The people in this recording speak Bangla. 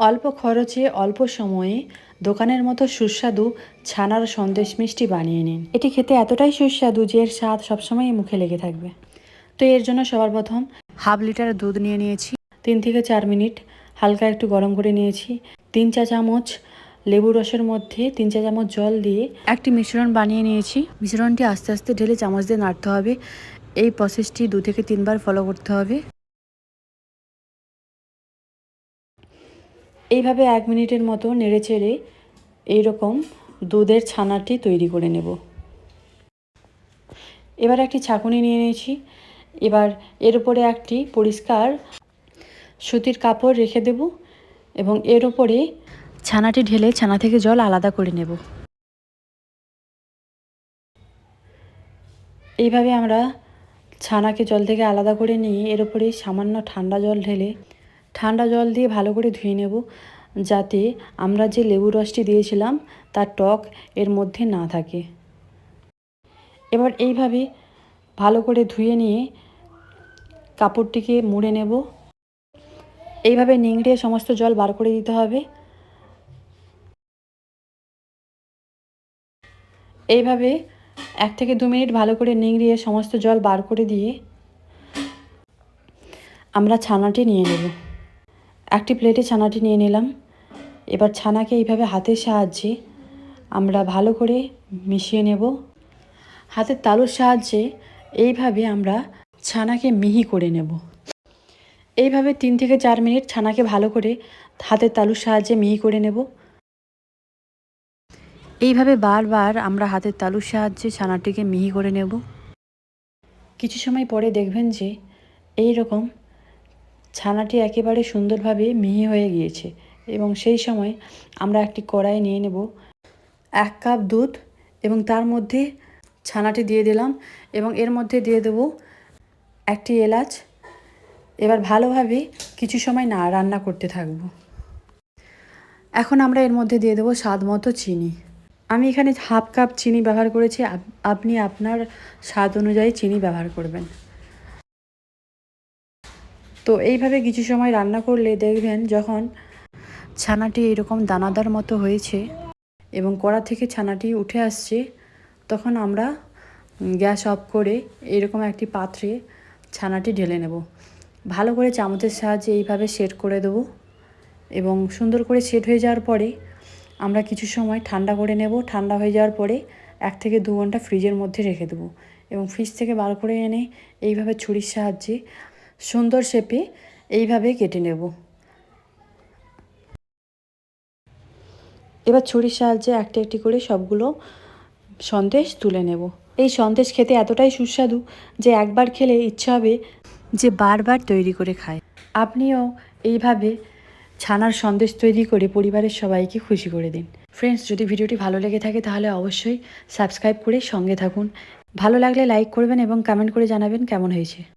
অল্প খরচে অল্প সময়ে দোকানের মতো সুস্বাদু ছানার সন্দেশ মিষ্টি বানিয়ে নিন। এটি খেতে এতটাই সুস্বাদু যে এর স্বাদ সবসময়ই মুখে লেগে থাকবে। তো এর জন্য সবার প্রথম হাফ লিটার দুধ নিয়ে নিয়েছি। 3 থেকে 4 মিনিট হালকা একটু গরম করে নিয়েছি। 3 চা চামচ লেবু রসের মধ্যে 3 চা চামচ জল দিয়ে একটি মিশ্রণ বানিয়ে নিয়েছি। মিশ্রণটি আস্তে আস্তে ঢেলে চামচ দিয়ে নাড়তে হবে। এই প্রসেসটি 2 থেকে 3 বার ফলো করতে হবে। এইভাবে 1 মিনিটের মতো নেড়েচেড়ে এইরকম দুধের ছানাটি তৈরি করে নেব। এবার একটি ছাঁকুনি নিয়ে নিয়েছি। এবার এর উপরে একটি পরিষ্কার সুতির কাপড় রেখে দেব এবং এর উপরে ছানাটি ঢেলে ছানা থেকে জল আলাদা করে নেব। এইভাবে আমরা ছানাকে জল থেকে আলাদা করে নিয়ে এর উপরে সামান্য ঠান্ডা জল ঢেলে ঠান্ডা জল দিয়ে ভালো করে ধুয়ে নেব, যাতে আমরা যে লেবু রসটি দিয়েছিলাম তার টক এর মধ্যে না থাকে। এবার এইভাবে ভালো করে ধুয়ে নিয়ে কাপড়টিকে মুড়ে নেব। এইভাবে নিংড়ে সমস্ত জল বার করে দিতে হবে। এইভাবে 1 থেকে 2 মিনিট ভালো করে নিংড়িয়ে সমস্ত জল বার করে দিয়ে আমরা ছানাটি নিয়ে নেব। একটি প্লেটে ছানাটি নিয়ে নিলাম। এবার ছানাকে এইভাবে হাতের সাহায্যে আমরা ভালো করে মিশিয়ে নেব। হাতের তালুর সাহায্যে এইভাবে আমরা ছানাকে মিহি করে নেব। এইভাবে 3 থেকে 4 মিনিট ছানাকে ভালো করে হাতের তালুর সাহায্যে মিহি করে নেব। এইভাবে বারবার আমরা হাতের তালুর সাহায্যে ছানাটিকে মিহি করে নেব। কিছু সময় পরে দেখবেন যে এই রকম ছানাটি একেবারে সুন্দরভাবে মিহি হয়ে গিয়েছে এবং সেই সময় আমরা একটি কড়াই নিয়ে নেব 1 কাপ দুধ এবং তার মধ্যে ছানাটি দিয়ে দিলাম এবং এর মধ্যে দিয়ে দেব একটি এলাচ। এবার ভালোভাবে কিছু সময় রান্না করতে থাকব। এখন আমরা এর মধ্যে দিয়ে দেব স্বাদ মতো চিনি। আমি এখানে হাফ কাপ চিনি ব্যবহার করেছি, আপনি আপনার স্বাদ অনুযায়ী চিনি ব্যবহার করবেন। তো এইভাবে কিছু সময় রান্না করলে দেখবেন যখন ছানাটি এরকম দানাদার মতো হয়েছে এবং কড়া থেকে ছানাটি উঠে আসছে, তখন আমরা গ্যাস অফ করে এরকম একটি পাত্রে ছানাটি ঢেলে নেব। ভালো করে চামচের সাহায্যে এইভাবে সেট করে দেব এবং সুন্দর করে সেট হয়ে যাওয়ার পরে আমরা কিছু সময় ঠান্ডা করে নেব। ঠান্ডা হয়ে যাওয়ার পরে 1 থেকে 2 ঘন্টা ফ্রিজের মধ্যে রেখে দেবো এবং ফ্রিজ থেকে বার করে এনে এইভাবে ছুরির সাহায্যে সুন্দর শেপে এইভাবে কেটে নেব। এবার ছুরির সাহায্যে একটি একটি করে সবগুলো সন্দেশ তুলে নেব। এই সন্দেশ খেতে এতটাই সুস্বাদু যে একবার খেলে ইচ্ছা হবে যে বারবার তৈরি করে খায়। আপনিও এইভাবে ছানার সন্দেশ তৈরি করে পরিবারের সবাইকে খুশি করে দিন। ফ্রেন্ডস, যদি ভিডিওটি ভালো লেগে থাকে তাহলে অবশ্যই সাবস্ক্রাইব করে সঙ্গে থাকুন। ভালো লাগলে লাইক করবেন এবং কমেন্ট করে জানাবেন কেমন হয়েছে।